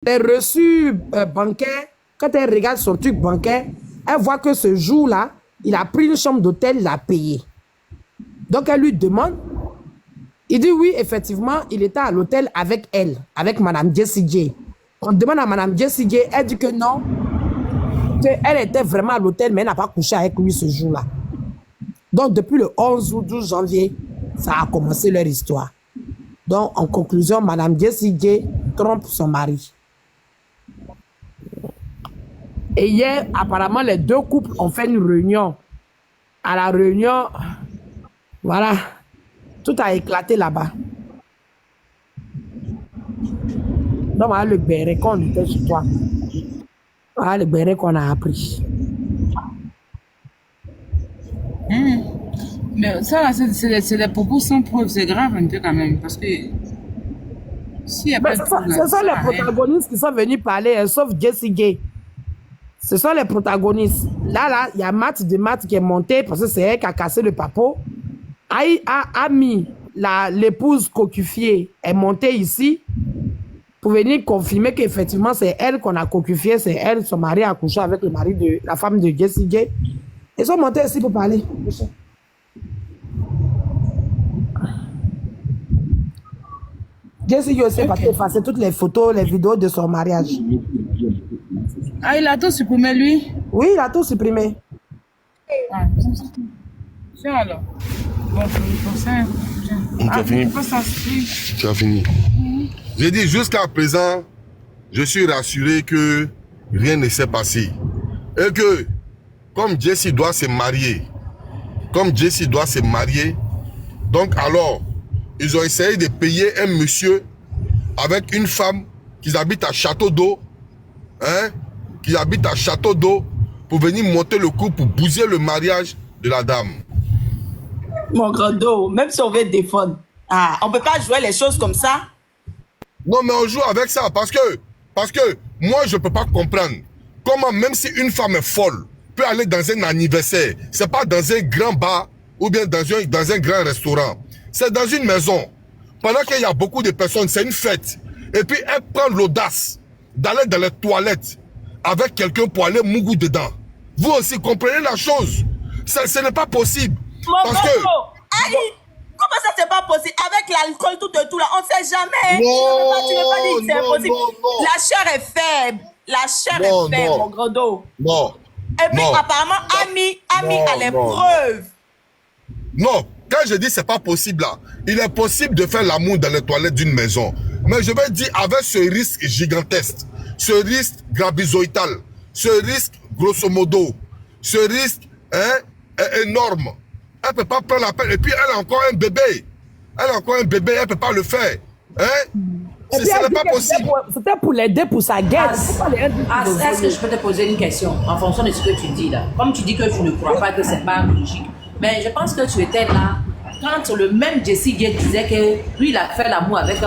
les reçus bancaires, quand elle regarde son truc bancaire, elle voit que ce jour-là, il a pris une chambre d'hôtel, il a payé. Donc, elle lui demande. Il dit oui, effectivement, il était à l'hôtel avec elle, avec Madame Jessie J. On demande à Madame Jessie J, elle dit que non, qu'elle était vraiment à l'hôtel, mais elle n'a pas couché avec lui ce jour-là. Donc, depuis le 11 ou 12 janvier, ça a commencé leur histoire. Donc, en conclusion, Madame Jessie J trompe son mari. Et hier, apparemment, les deux couples ont fait une réunion. À la réunion, voilà, tout a éclaté là-bas. Donc, voilà le béret qu'on était chez toi. Voilà le béret qu'on a appris. Mais ça, là, c'est des propos sans preuve. C'est grave un peu quand même. Parce que s'il n'y a pas de preuve, Ce sont les protagonistes qui sont venus parler, hein, sauf Jessie Gay. Ce sont les protagonistes. Là, il y a Matt qui est monté parce que c'est elle qui a cassé le papo. Ami, l'épouse cocufiée, est montée ici pour venir confirmer qu'effectivement, c'est elle qu'on a cocufiée, c'est elle, son mari a couché avec le mari de la femme de Jessie Gay. Ils sont montés ici pour parler. Jessie Gay aussi parce qu'elle effacer toutes les photos, les vidéos de son mariage. Ah, il a tout supprimé, lui? Oui, il a tout supprimé. Ah, tiens alors. Bon, pour ça, Tu as fini. Tu as fini. J'ai dit jusqu'à présent, je suis rassuré que rien ne s'est passé. Et que, comme Jessie doit se marier, donc alors, ils ont essayé de payer un monsieur avec une femme qui habite à Château d'Eau, hein, qui habite à Château d'Eau, pour venir monter le coup, pour bouser le mariage de la dame. Mon grand dos, même si on veut défendre, on peut pas jouer les choses comme ça. Non, mais on joue avec ça parce que moi, je peux pas comprendre comment, même si une femme est folle, peut aller dans un anniversaire. C'est pas dans un grand bar ou bien dans un grand restaurant. C'est dans une maison. Pendant qu'il y a beaucoup de personnes, c'est une fête. Et puis, elle prend l'audace d'aller dans les toilettes avec quelqu'un pour aller mougou dedans. Vous aussi, comprenez la chose. Ce n'est pas possible. Mon parce que... Aïe, comment ça, c'est pas possible? Avec l'alcool, tout, là, on sait jamais. Non, tu ne veux pas dire que c'est impossible. Non. La chair est faible. La chair est faible, mon grand dos. Non. Et puis, apparemment, Ami a les preuves. Non, quand je dis c'est pas possible là, il est possible de faire l'amour dans les toilettes d'une maison. Mais je vais dire avec ce risque gigantesque, ce risque gravizoïtal, ce risque grosso modo, ce risque est énorme. Elle peut pas prendre la peine. Et puis elle a encore un bébé. Elle peut pas le faire. Ce n'est pas possible. C'était pour l'aider pour sa guerre. Est-ce que je peux te poser une question en fonction de ce que tu dis là? Comme tu dis que tu ne crois pas que c'est pas logique. Mais je pense que tu étais là quand le même Jessie Gay disait que lui, il a fait l'amour avec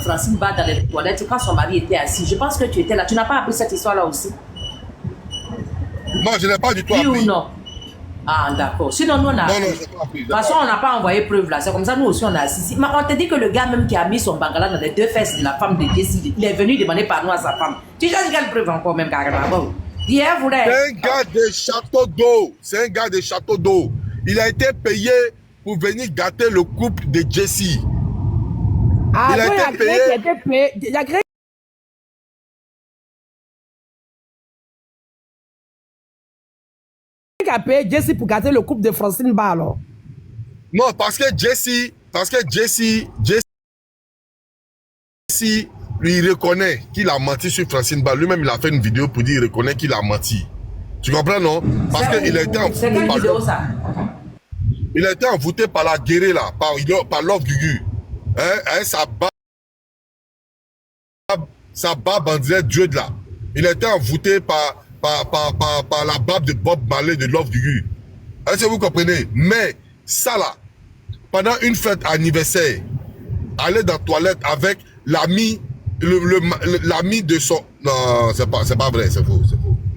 Francine Ba dans les toilettes quand son mari était assis. Je pense que tu étais là. Tu n'as pas appris cette histoire-là aussi? Non, je n'ai pas du tout appris. Oui ou non? Ah, d'accord. Sinon, nous, on a... Non, je n'ai pas appris. De toute façon, on n'a pas envoyé preuve là. C'est comme ça, nous aussi, on a assisté. Mais on te dit que le gars même qui a mis son bangala dans les deux fesses de la femme de Jessie, il est venu demander pardon à sa femme. Tu sais quelle preuve encore même carrément? C'est un gars de Château d'Eau. C'est un gars de Château d'Eau. Il a été payé pour venir gâter le couple de Jessie. Ah, il a été payé. Il a créé qui a payé Jessie pour gâter le couple de Francine Ba alors. Non, parce que Jessie lui reconnaît qu'il a menti sur Francine Ba. Lui-même, il a fait une vidéo pour dire qu'il reconnaît qu'il a menti. Tu comprends, non? Parce qu'il a été il a été envoûté par la guérée là, par Love Gugu. Sa barbe en dirait Dieu de là. Il a été envoûté par la barbe de Bob Marley de Love Gugu. Est-ce que vous comprenez? Mais ça là, pendant une fête anniversaire, aller dans la toilette avec l'ami, l'ami de son... Non, c'est pas vrai, c'est faux.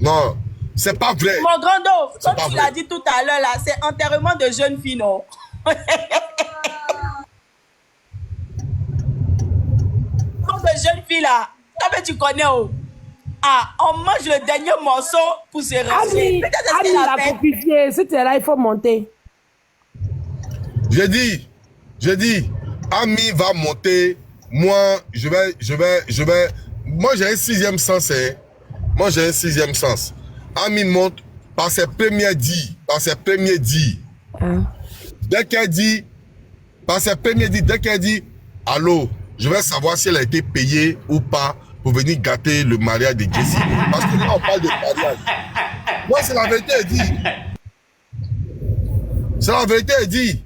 Non, c'est pas vrai. Mon grand dos, comme tu l'as dit tout à l'heure là, c'est enterrement de jeune fille, non? De jeune fille là, Toi, tu connais où? Ah, on mange le dernier morceau pour se rassurer. Ami, Peut-être ce Ami qu'elle a l'a fait. copié. Si tu es là, il faut monter. J'ai dit, Ami va monter. Moi, moi, j'ai un sixième sens, hein. Moi, j'ai un sixième sens. Ami monte par ses premiers dits. Hein? Dès qu'elle dit, allô, je vais savoir si elle a été payée ou pas pour venir gâter le mariage de Jessie. Parce que là, on parle de mariage. Moi, c'est la vérité, elle dit. C'est la vérité, elle dit.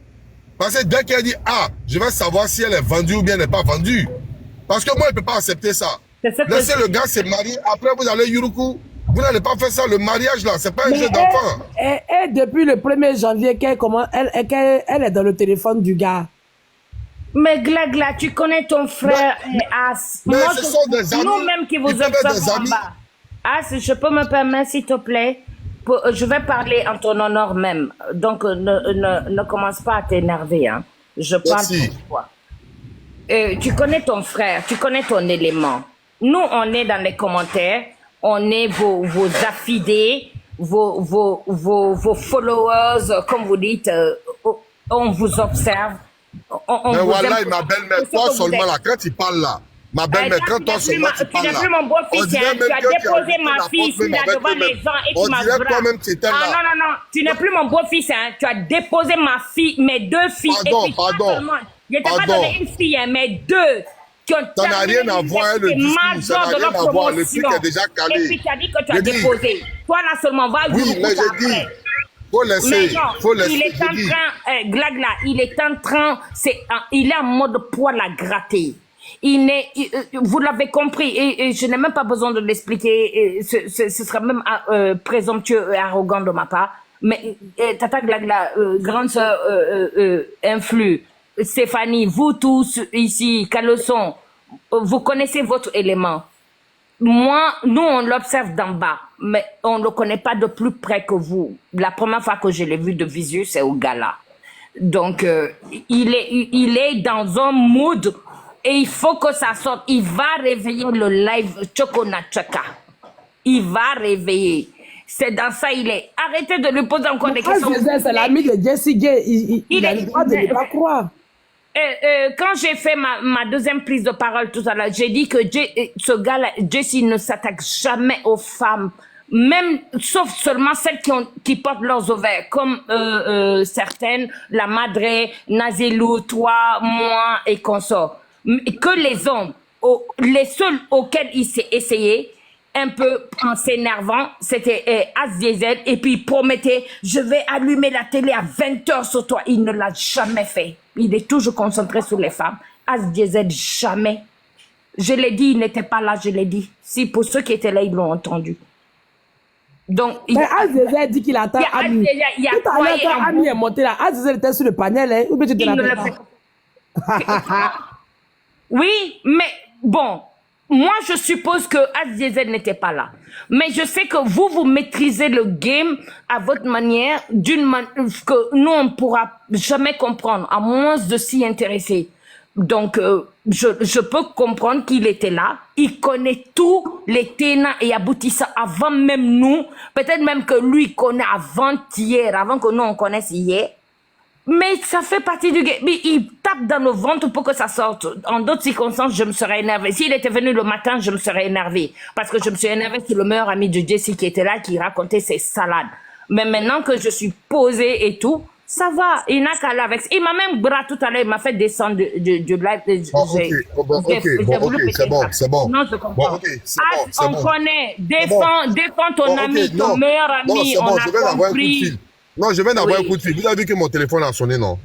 Parce que dès qu'elle dit, ah, je vais savoir si elle est vendue ou bien elle n'est pas vendue. Parce que moi, je ne peux pas accepter ça. Laissez le gars se marier, après vous allez Yuruku. Vous n'allez pas faire ça, le mariage là, c'est pas un jeu d'enfant. Et depuis le 1er janvier, elle est dans le téléphone du gars. Mais Glagla, tu connais ton frère As. Mais ce sont des amis. Nous-mêmes qui vous Ils peuvent être des observons en amis. bas. As, je peux me permettre, s'il te plaît, je vais parler en ton honneur même. Donc, ne commence pas à t'énerver. Hein. Je parle Merci. pour toi. Tu connais ton frère, tu connais ton élément. Nous, on est dans les commentaires, on est vos affidés, vos followers, comme vous dites, on vous observe. Mais vous voilà, aime ma pour belle-mère, ce que toi vous seulement êtes. là, quand tu parles là, ma belle-mère, quand toi seulement tu parles Tu n'es là, plus mon on beau-fils, dirait hein. même Tu as que tu as déposé fait ma la fille faute même là avec devant eux-mêmes. les gens et On tu m'as dirait bras. toi-même tu étais là. Ah non, tu n'es plus mon beau-fils, hein. Tu as déposé ma fille, mes deux filles. Pardon, et puis, pas pardon. seulement, je t'ai pas Pardon. donné une fille, hein, mais deux. Qui ont Ça n'a rien à voir avec le discours, ça n'a rien à voir, le truc est déjà calé. Et puis tu as dit que tu as J'ai dit- déposé. Toi là seulement, va Oui, mais j'ai dit, faut mais laisser, non, faut laisser. il est en j'ai dit. train, Glagla, il est en train, il est en mode poil à gratter. Vous l'avez compris, et je n'ai même pas besoin de l'expliquer, ce sera même présomptueux et arrogant de ma part. Mais Tata Glagla, grande sœur influe, Stéphanie, vous tous ici, Caleçon, vous connaissez votre élément. Moi, nous, on l'observe d'en bas, mais on ne le connaît pas de plus près que vous. La première fois que je l'ai vu de visu, c'est au gala. Donc, il est dans un mood et il faut que ça sorte. Il va réveiller le live Chokona Chaka. Il va réveiller. C'est dans ça il est. Arrêtez de lui poser encore des questions. C'est l'ami de Jessie Gay. Il a est- le droit de ne pas croire. Quand j'ai fait ma deuxième prise de parole tout à l'heure, j'ai dit que ce gars-là, Jesse, ne s'attaque jamais aux femmes, même, sauf seulement celles qui portent leurs ovaires, comme certaines, la Madre, Nazilou, toi, moi et consorts. Que les hommes, les seuls auxquels il s'est essayé, un peu en s'énervant, c'était As Diesel, et puis il promettait, je vais allumer la télé à 20h sur toi. Il ne l'a jamais fait. Il est toujours concentré sur les femmes. As Diesel, jamais. Je l'ai dit, il n'était pas là, je l'ai dit. Si, pour ceux qui étaient là, ils l'ont entendu. Donc, Mais Azizel dit qu'il attend Ami. il y a Tout à l'heure, quand Ami est monté là, Azizel était sur le panel, hein, ou bien tu te il ne le rappelles fait pas? Oui, mais bon, moi je suppose que As Diesel n'était pas là. Mais je sais que vous maîtrisez le game à votre manière, que nous on ne pourra jamais comprendre, à moins de s'y intéresser. Donc, je peux comprendre qu'il était là. Il connaît tous les tenants et aboutissants avant même nous. Peut-être même que lui connaît avant-hier, avant que nous on connaisse hier. Mais ça fait partie du game. Il tape dans le ventre pour que ça sorte. En d'autres circonstances, je me serais énervée. S'il était venu le matin, je me serais énervée. Parce que je me suis énervée sur le meilleur ami de Jessie qui était là, qui racontait ses salades. Mais maintenant que je suis posée et tout, ça va. Il n'a qu'à aller avec. Il m'a même bras tout à l'heure, il m'a fait descendre du live. Bon, ok, c'est bon. Non, je comprends. Bon, ok, c'est Ah, bon, c'est on bon. connaît. Défends ton Bon, ok, ami, non. ton meilleur ami. Non, c'est on bon, a je viens d'avoir un coup de compris. fil. Non, je viens d'avoir Oui. un coup de fil. Vous avez vu que mon téléphone a sonné, non?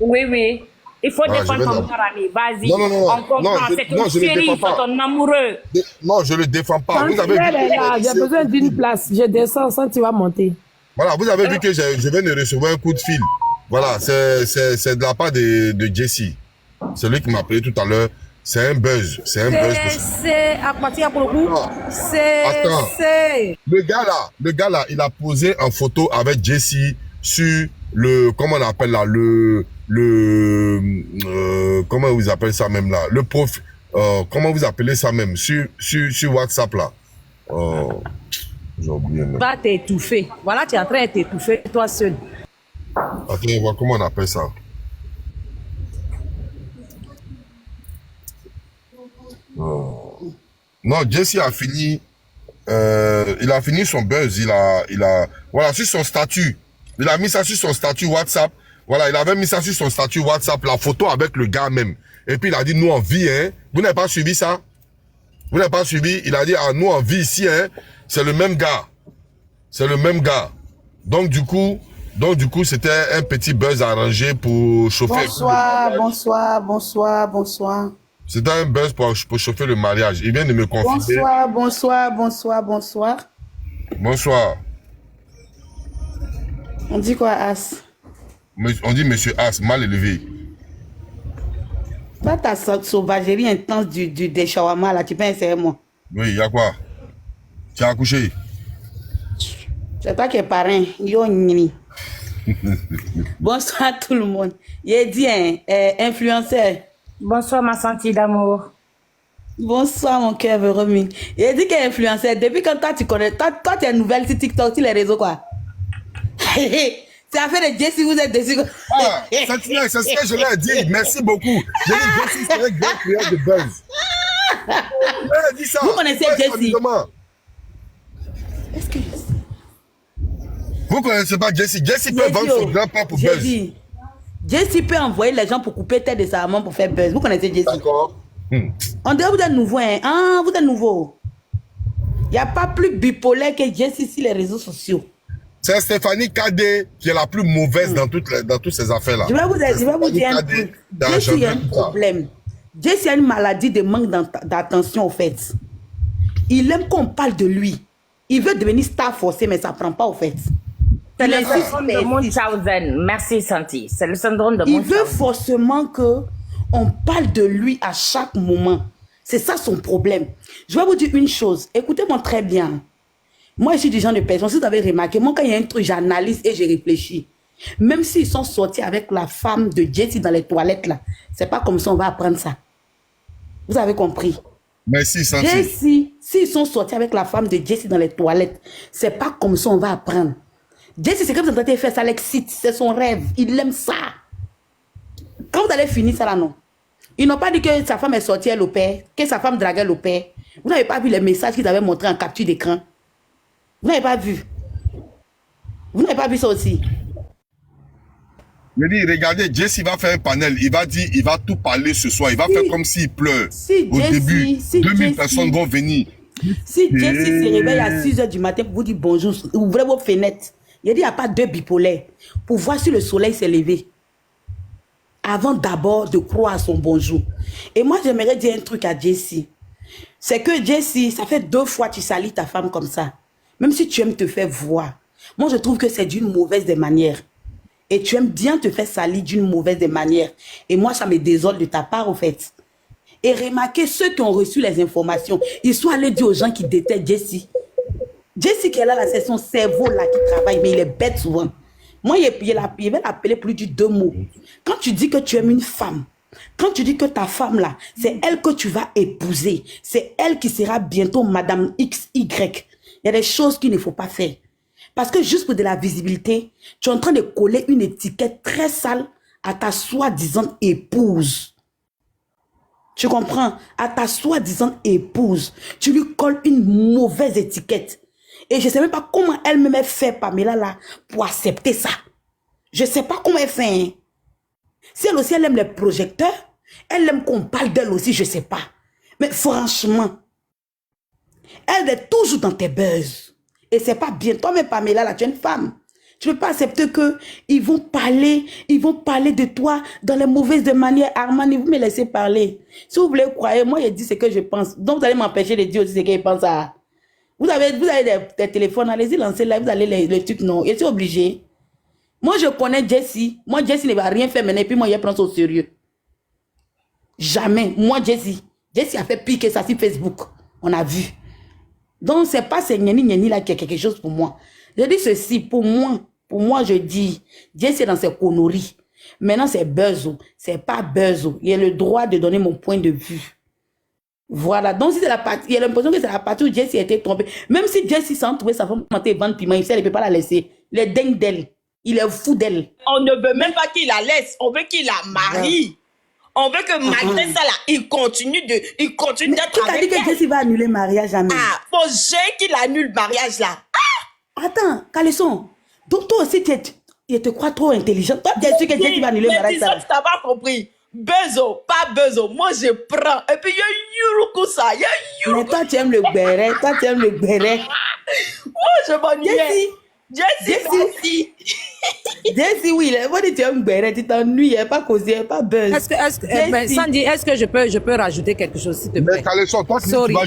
Oui. Il faut Ah, je défendre vais ton dans- meilleur ami. Vas-y. Non, On comprend. C'est ton je ne chéri, défends c'est pas. ton amoureux. Non, je ne le défends pas. Quand Vous avez tu vu es là, j'ai besoin d'une place. Je descends sans tu vas monter. Voilà, vous avez vu que je viens de recevoir un coup de fil. Voilà, c'est de la part de Jessie. C'est lui qui m'a appelé tout à l'heure. C'est un buzz. C'est un buzz. C'est à partir pour le coup. Non. Attends. C'est. Le gars là, il a posé en photo avec Jessie sur le, comment on appelle là, comment vous appelez ça même là, le profil, comment vous appelez ça même, sur WhatsApp là. J'ai oublié même. Va t'étouffer. Voilà, tu es en train de t'étouffer toi seul. Attends, voir comment on appelle ça. Non, Jesse a fini. Il a fini son buzz. Voilà, sur son statut. Il a mis ça sur son statut WhatsApp. Voilà, il avait mis ça sur son statut WhatsApp, la photo avec le gars même. Et puis il a dit, nous on vit, hein. Vous n'avez pas suivi ça? Vous n'avez pas suivi? Il a dit, ah, nous on vit ici, hein. C'est le même gars. C'est le même gars. Donc du coup, c'était un petit buzz arrangé pour chauffer. Bonsoir. C'était un buzz pour chauffer le mariage. Il vient de me confirmer. Bonsoir. Bonsoir. On dit quoi, As? On dit Monsieur As, mal élevé. Toi, ta sauvagerie intense des shawarma, là, tu peux essayer moi. Oui, il y a quoi? Tu as accouché? C'est toi qui es parrain. Yo, nini. Bonsoir tout le monde. Il dit, influenceur. Bonsoir, ma sentie d'amour. Bonsoir, mon cœur Véronique. Il dit qu'il est influenceur. Depuis quand toi, tu connais, toi, tu es nouvelle sur TikTok, sur les réseaux, quoi. C'est affaire de Jesse, vous êtes dessus. Ah, c'est ce que je l'ai dit. Merci beaucoup. J'ai dit Jesse, c'est un grand créateur de buzz. Dit ça. Vous connaissez Jesse? Est-ce que vous connaissez pas Jesse? Jesse peut vendre son grand-père pour buzz. Jesse peut envoyer les gens pour couper tête de sa maman pour faire buzz. Vous connaissez Jesse? D'accord. On dirait que vous êtes nouveau, hein? Ah, vous êtes nouveau. Il n'y a pas plus bipolaire que Jesse sur les réseaux sociaux. C'est Stéphanie Kadé qui est la plus mauvaise dans toutes ces affaires-là. Je vais vous dire un truc. Jesse a un problème. Jesse a une maladie de manque d'attention, au fait. Il aime qu'on parle de lui. Il veut devenir star forcé, mais ça ne prend pas, au fait. C'est le syndrome de Munchausen. Merci, Santi. C'est le syndrome de Munchausen. Il veut forcément qu'on parle de lui à chaque moment. C'est ça son problème. Je vais vous dire une chose. Écoutez-moi très bien. Moi, je suis du genre de personne. Si vous avez remarqué, moi, quand il y a un truc, j'analyse et je réfléchis. Même s'ils sont sortis avec la femme de Jesse dans les toilettes, là, c'est pas comme ça on va apprendre ça. Vous avez compris? Merci, Santi. Jesse, s'ils sont sortis avec la femme de Jesse dans les toilettes, c'est pas comme ça on va apprendre. Jesse, c'est comme ça que faire ça l'excite. C'est son rêve. Il aime ça. Quand vous allez finir ça là, non? Ils n'ont pas dit que sa femme est sortie, elle opère, que sa femme draguait l'opère. Vous n'avez pas vu les messages qu'ils avaient montrés en capture d'écran? Vous n'avez pas vu? Vous n'avez pas vu ça aussi? Je dis, regardez, Jesse va faire un panel. Il va dire, il va tout parler ce soir. Il va faire comme s'il pleure. Au début, 2000 personnes vont venir. Si Jesse se réveille à 6 h du matin pour vous dire bonjour, ouvrez vos fenêtres. Il dit, il n'y a pas deux bipolaires. Pour voir si le soleil s'est levé. Avant d'abord de croire à son bonjour. Et moi, j'aimerais dire un truc à Jesse. C'est que Jesse, ça fait 2 fois que tu salis ta femme comme ça. Même si tu aimes te faire voir. Moi, je trouve que c'est d'une mauvaise des manières. Et tu aimes bien te faire salir d'une mauvaise des manières. Et moi, ça me désole de ta part, au fait. Et remarquez, ceux qui ont reçu les informations, ils sont allés dire aux gens qui détestent Jesse. Jesse qui est là, c'est son cerveau là qui travaille, mais il est bête souvent. Moi, il va l'appeler plus de 2 mots. Quand tu dis que tu aimes une femme, quand tu dis que ta femme là, c'est elle que tu vas épouser, c'est elle qui sera bientôt Madame XY, il y a des choses qu'il ne faut pas faire. Parce que juste pour de la visibilité, tu es en train de coller une étiquette très sale à ta soi-disant épouse. Tu comprends? À ta soi-disant épouse, tu lui colles une mauvaise étiquette. Et je ne sais même pas comment elle-même fait, Pamela, là, pour accepter ça. Je ne sais pas comment elle fait. Hein. Si elle aussi, elle aime les projecteurs, elle aime qu'on parle d'elle aussi, je ne sais pas. Mais franchement, elle est toujours dans tes buzz. Et c'est pas bien. Toi-même, Pamela, là, tu es une femme. Tu ne peux pas accepter qu'ils vont parler de toi dans les mauvaises manières. Armani, vous me laissez parler. Si vous voulez croire, moi, je dis ce que je pense. Donc, vous allez m'empêcher de dire aussi ce que je pense à... Vous avez des téléphones, allez-y, lancez là, vous allez les trucs, non. Je suis obligé. Moi, je connais Jesse. Moi, Jesse ne va rien faire maintenant, et puis moi, je prends ça au sérieux. Jamais. Moi, Jesse a fait pire que ça sur Facebook. On a vu. Donc, c'est pas ces gnéni là qui a quelque chose pour moi. Je dis ceci, pour moi, je dis, Jesse est dans ses conneries. Maintenant, c'est buzz. C'est pas buzz. Il a le droit de donner mon point de vue. Voilà, donc si c'est la partie, il y a l'impression que c'est la partie où Jessie a été trompée. Même si Jessie s'en trouvait sa femme monter et vendre piment, il sait, il ne peut pas la laisser. Il est dingue d'elle. Il est fou d'elle. On ne veut même pas qu'il la laisse. On veut qu'il la marie. On veut que malgré ça, là, il continue d'être Qui t'a dit avec que elle. Jessie va annuler le mariage jamais? Ah, faut jamais qu'il annule le mariage, là. Attends, Caleçon. Donc toi aussi, tu te crois trop intelligent. Toi, tu es sûr que Jessie va annuler le Mais mariage. disons que tu n'as pas compris. Bezo, pas bezo. Moi, je prends. Et puis, il y a Yuruku, ça. Il y a Mais Yuruku. toi, tu aimes le béret. Toi, tu aimes le béret. Moi, je m'ennuyais. Jessie. Jessie. Jessie, oui, il faut dire que tu aimes le béret. Tu t'ennuies, il n'y a pas causé, il n'y a pas buzz. Sandy, est-ce que je peux rajouter quelque chose, s'il te plaît? Mais Caleçon, toi, tu Sorry. vas